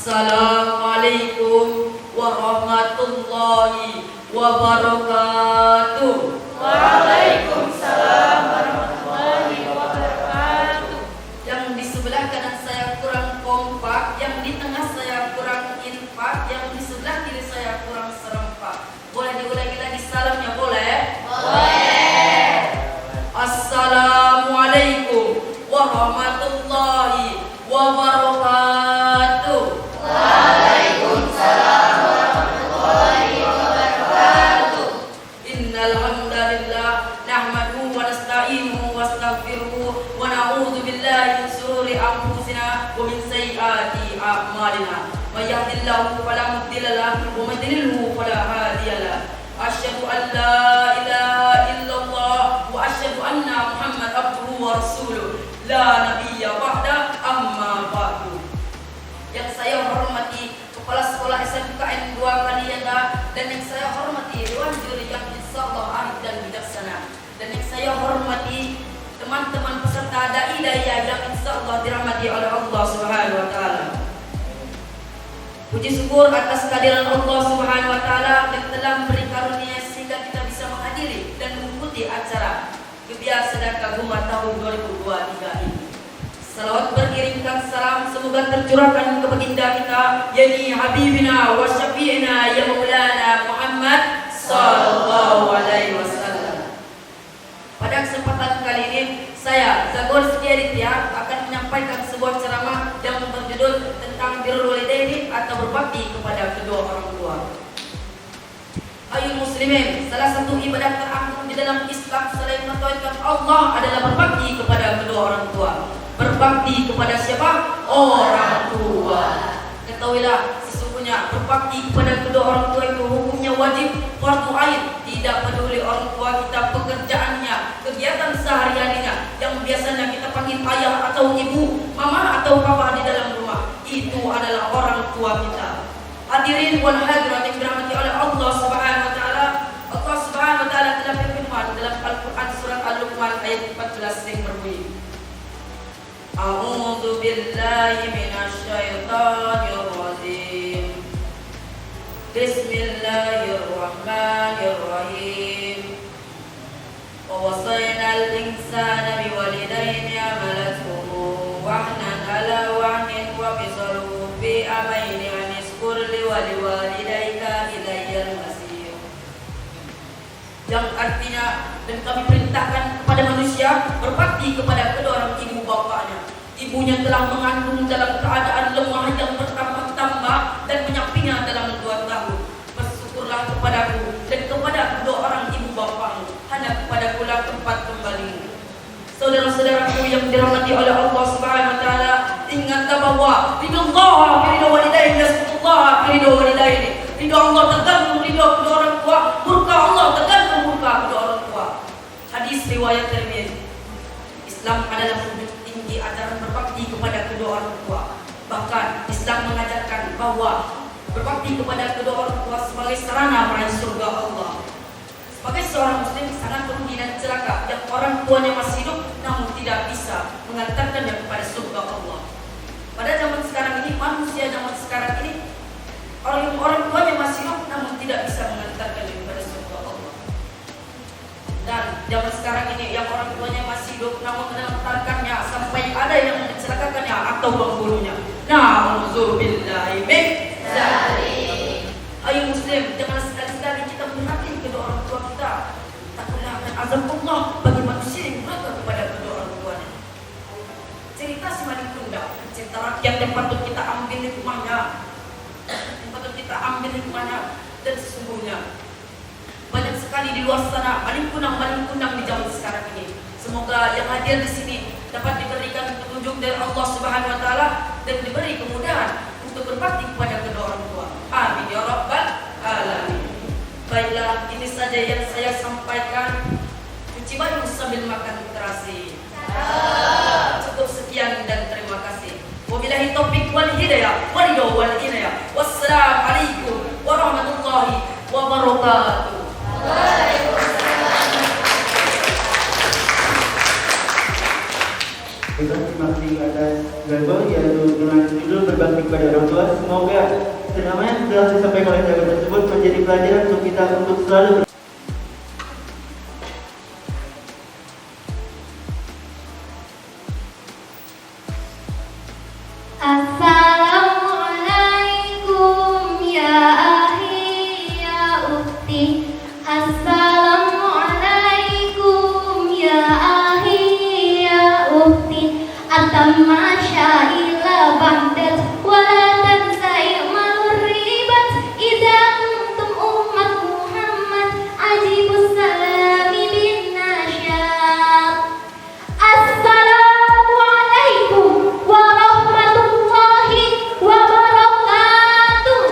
Assalamualaikum warahmatullahi wabarakatuh. Waalaikumsalam warahmatullahi wabarakatuh. Yang di sebelah kanan saya kurang kompak, yang di tengah saya kurang infak, yang di sebelah kiri saya kurang serempak. Boleh diulangi lagi salamnya, boleh? Boleh. Assalamualaikum warahmatullahi wabarakatuh. Waalaikumsalam warahmatullahi wabarakatuh. Innal hamdalillah nahmaduhu wa nasta'inuhu wa nastaghfiruhu wa na'udzu billahi min shururi anfusina wa min sayyiati a'malina. May yahdihillahu fala mudilla lahu wa may yudlilhu fala hadiya lahu. Asyhadu an la ilaha illallah wa asyhadu anna Muhammad abduhu wa rasuluh. La nabiyya ba'da, amma ba'du. Yang saya hormati Kepala Sekolah SMKN 2 Kalianda, dan yang saya hormati Dewan Juri yang insyaallah arif dan bijaksana, dan yang saya hormati teman-teman peserta dai-dai yang insyaallah dirahmati oleh Allah Subhanahu wa taala. Puji syukur atas kehadiran Allah Subhanahu wa taala yang telah memberi karunia sehingga kita bisa menghadiri dan mengikuti acara Gebiar Sedekah Guma tahun 2023 ini. Salawat berkirimkan salam semoga tercurahkan ke baginda kita, yakni Habibina wa Syafi'ina ya Maulana Muhammad sallallahu alaihi wasallam. Pada kesempatan kali ini saya Zagor Setiaditya akan menyampaikan sebuah ceramah yang berjudul tentang birrul walidaini atau berbakti kepada kedua orang tua. Ayo muslimin, salah satu ibadah teragung di dalam Islam selain mentauhidkan Allah adalah berbakti kepada kedua orang tua. Berbakti kepada siapa? Orang tua. Ketahuilah, sesungguhnya berbakti kepada kedua orang tua itu hukumnya wajib, fardu ain. Tidak peduli orang tua kita pekerjaannya, kegiatan sehari-harinya yang biasanya kita panggil ayah atau ibu, mama atau papa di dalam rumah, itu adalah orang tua kita. Hadirin wal hadirat yang dirahmati oleh Allah Subhanahu wa taala. Allah Subhanahu wa taala telah berfirman dalam Al-Qur'an surat Al-Luqman ayat 14 yang berbunyi, A'udzu billahi minasy syaithanir rajim. Bismillahirrahmanirrahim. Wa wasaynal insana biwalidayni hamalathu wahnan ala wahnin wa fisaluhu fi amaini an ishkur li waliwalidayka ilayyal masir. Yang artinya, dan kami perintahkan kepada manusia berbakti kepada kedua orang ibu bapaknya. Ibunya telah mengandung dalam keadaan lemah yang bertambah-tambah dan menyapinya dalam 2 tahun. Bersyukurlah kepadaku dan kepada kedua orang ibu bapakmu, hanya kepadakulah tempat kembalimu. Saudara-saudaraku yang dirahmati oleh Allah Subhanahu wa taala, ingatlah bahwa ridha ridha walidain yasqutullah ridha walidain. Ridha Allah tergantung ridha kedua orang tua, murka Allah tergantung murka kedua orang tua. Hadis riwayat Tirmidzi. Islam adalah menjunjung tinggi ajaran berbakti kepada kedua orang tua. Bahkan Islam mengajarkan bahwa berbakti kepada kedua orang tua sebagai sarana meraih surga Allah. Sebagai seorang muslim sangat merugi dan celaka yang orang tuanya masih hidup namun tidak bisa mengantarkannya kepada surga Allah. Pada zaman sekarang ini, manusia zaman sekarang ini, orang tuanya masih hidup namun tidak bisa mengantarkannya kepada surga Allah. Dan zaman sekarang ini yang orang tuanya masih hidup namun mengantarkannya sampai ada yang mencelakakannya atau membunuhnya. Na'udzubillahi min dzalik. Ayo muslim, jangan sekali-sekali kita menghakim kedua orang tua kita. Takutlah akan azab Allah bagi manusia yang durhaka kepada kedua orang tuanya. Cerita si Malik Tunda, cerita rakyat yang patut kita ambil hikmahnya, dan sesungguhnya banyak sekali di luar sana maling kundang di zaman sekarang ini. Semoga yang hadir di sini dapat diberikan petunjuk dari Allah Subhanahu wa taala dan diberi kemudahan untuk berbakti kepada kedua orang tua. Amin ya rabbal alamin. Baiklah, ini saja yang saya sampaikan. Cuci baju sambil makan terasi. Cukup sekian dan terima kasih. Wabillahi taufiq wal hidayah wal inayah. Wassalamualaikum warahmatullahi wabarakatuh. Kita masih ada Gregor yaitu dengan judul berbagi berbakti kepada orang tua. Semoga ceramah yang telah disampaikan oleh sahabat tersebut menjadi pelajaran untuk kita untuk selalu Assalamualaikum ya akhi ya ukhti. Assalamualaikum ya akhi ya ukhti. Atamma syaila ba'dat wa la tansai ribat. Idza kuntum ummat Muhammad ajibus salami bin nasyat. Assalamualaikum warahmatullahi wabarakatuh.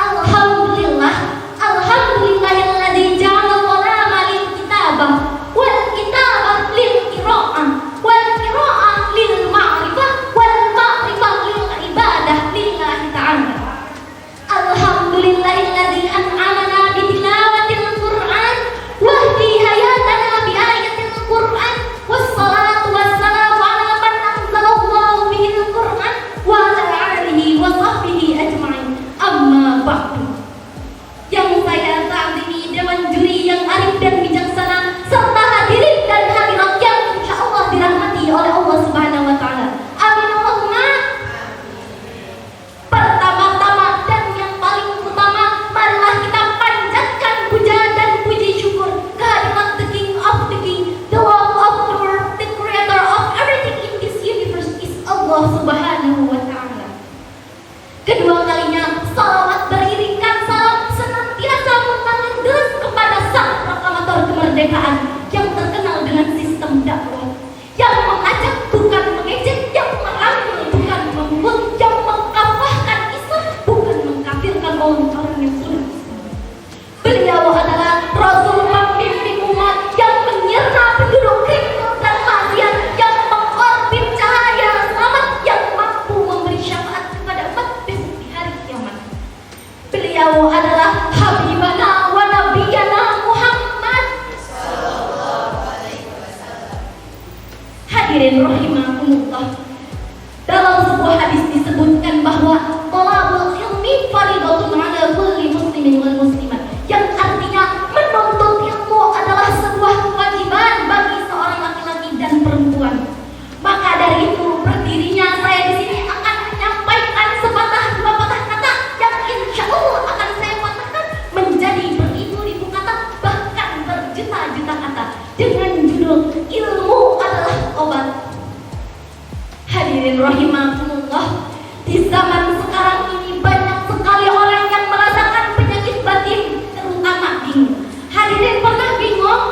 Alhamdulillah, alhamdulillahilladzi ja'ala qalama lil kitabah wal kitabah lil qira'ah wal qira'ah lil ma'rifah wal ma'rifah lil ibadah lillahi ta'ala. Alhamdulillahilladzi an'amana bi tilawatil Qur'an wa bi hayatana bi ayatil Qur'an. Wassalatu wassalamu ala man anzalallahu bihil Qur'an wa ala alihi wa sahbihi ajma'in. Amma ba'du. Yang saya ta'zimi dewan juri yang arif dan bijaksana serta hadirin dan hadirat yang insyaallah dirahmati oleh Allah Subhanahu wa taala. Amin Allahumma. Pertama-tama dan yang paling utama, marilah kita panjatkan puja dan puji syukur kehadirat the King of the King, the Lord of the world, the creator of everything in this universe is Allah Subhanahu wa taala. Kedua kalinya, salawat beriringkan salam senantiasa mengalir deras kepada sang proklamator kemerdekaan yang terkenal dengan sistem dakwah, yang mengajak bukan mengejek, yang merangkul bukan memukul, yang mengkafahkan Islam bukan mengkafirkan orang-orang yang sudah Islam. Beliau adalah Rasul pembimbing umat yang menyerta penduduk kriminal dan maksiat, yang mengorbit cahaya selamat, yang mampu memberi syafaat kepada umat besok di hari kiamat. Beliau adalah Habibana wa Nabiyana Muhammad. Hadirin rahimakumullah. Dalam sebuah hadis disebutkan bahwa thalabul ilmi fardhatun 'ala kulli muslimin wal muslimat, yang artinya menuntut ilmu adalah sebuah kewajiban bagi seorang laki-laki dan perempuan. Maka dari itu berdirinya saya di sini akan menyampaikan sepatah dua patah kata yang insyaallah akan saya patahkan menjadi beribu-ribu kata, bahkan berjuta-juta kata, dengan judul ilmu adalah obat. Hadirin rahimakumullah, di zaman sekarang ini banyak sekali orang yang merasakan penyakit batin, terutama bingung. Hadirin pernah bingung?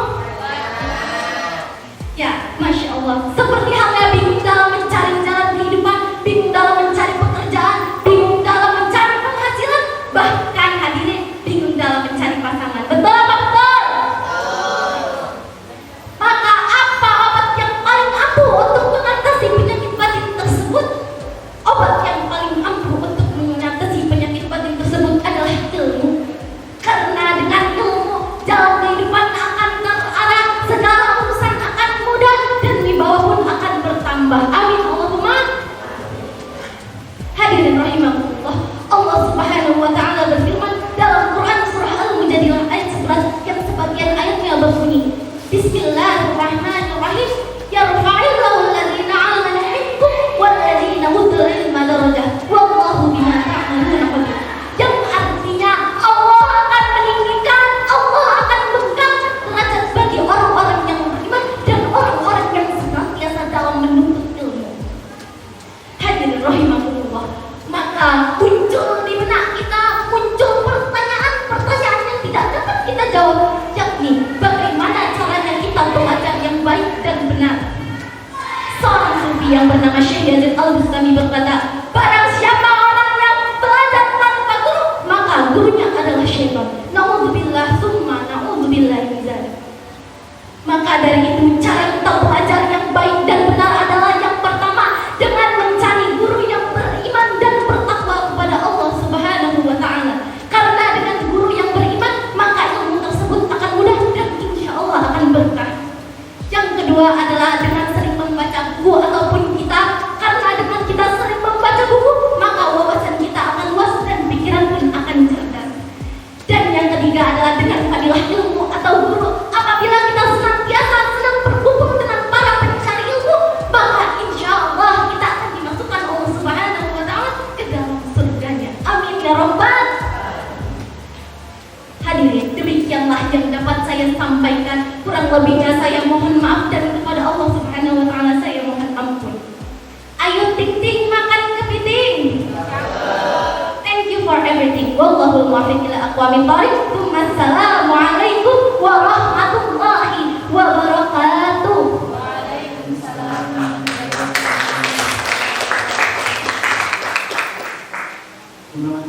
Ya, Masya Allah. Seperti halnya bingung dalam mencari jalan kehidupan, bingung dalam mencari pekerjaan, bingung dalam mencari penghasilan, bahkan hadirin bingung dalam mencari pasangan. Betul apa betul? Maka apa obat yang paling ampuh untuk mengatasi penyakit batin tersebut? Obat yang paling ampuh untuk mengatasi penyakit batin tersebut adalah ilmu. Karena dengan ilmu, jalan kehidupan akan terarah, segala urusan akan mudah, dan wibawa pun akan bertambah. Amin Allahumma. Hadirin rahimahullah, Allah Subhanahu wa taala berfirman dalam Quran surah Al-Mujadilah ayat 11 yang sebagian ayatnya berbunyi, Bismillahirrahmanirrahim. Yarfa'illahu alladhina 'amanu minkum walladhina utul ilma darajat wallahu bima ta'maluna khabir. Yang artinya Allah akan meninggikan, Allah akan mengangkat derajat bagi orang-orang yang beriman dan orang-orang yang senantiasa dalam menuntut ilmu. Hadirin rahimahullah, maka muncul di benak kita, muncul pertanyaan-pertanyaan yang tidak dapat kita jawab, yakni bagaimana caranya kita belajar yang baik dan benar. Seorang sufi yang bernama Syekh Yazid Al-Bustami berkata, barang siapa orang yang belajar tanpa guru, maka gurunya adalah syaitan. Na'udzubillah summa na'udzubillah min dzalik. Maka dari itu cara kita belajar yang baik dan benar adalah yang pertama dengan mencari guru yang beriman dan bertakwa kepada Allah Subhanahu wa taala. Karena dengan guru yang beriman, maka ilmu tersebut akan mudah dan insyaallah akan berkah. Yang kedua adalah dengan sering lebihnya saya mohon maaf dan kepada Allah Subhanahu wa taala saya mohon ampun. Ayo ting ting makan kepiting. Thank you for everything. Wallahul muwaffiq ila aqwamit thoriq. Wassalamualaikum warahmatullahi wabarakatuh. Terima kasih.